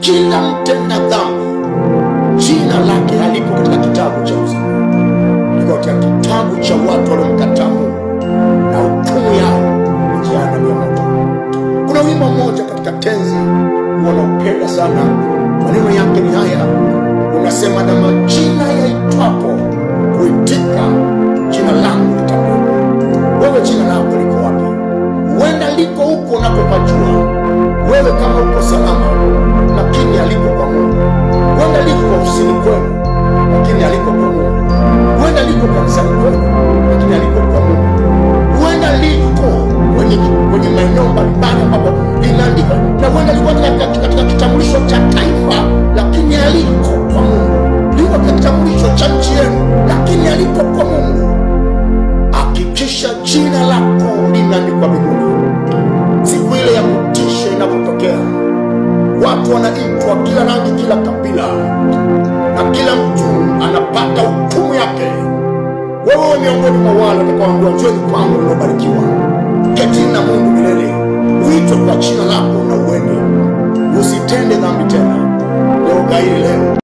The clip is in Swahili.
Kila mtenda dhambi jina lake halipo katika kitabu cha uzima, liko katika kitabu cha watu waliomkataa Mungu na hukumu yao ni jehanamu ya moto. Kuna wimbo mmoja katika tenzi wanaopenda sana, maneno yake ni haya, unasema na majina yaitwapo kuitika jina langu litakuwa. Wewe jina lako liko wapi? Huenda liko huko unapopajua wewe kama uko salama, lakini aliko kwa Mungu. Huenda liko ofisini kwenu, lakini aliko kwa Mungu. Huenda liko kanisani kwenu, lakini aliko kwa Mungu. Huenda liko kwenye maeneo mbalimbali ambapo limeandikwa, na huenda liko katika kitambulisho cha taifa, lakini aliko kwa Mungu. Liko katika kitambulisho cha nchi yenu, lakini aliko kwa Mungu. Hakikisha jina lako limeandikwa mbinguni. Siku ile ya kutisha inapotokea, watu wanaitwa kila rangi, kila kabila, na kila mtu anapata hukumu yake. Wewe miongoni mwa wale watakaoambiwa njoni kwangu mliobarikiwa, ketini na Mungu milele, uitwe kwa jina lako na uende. Usitende dhambi tena. Leo gairi leo.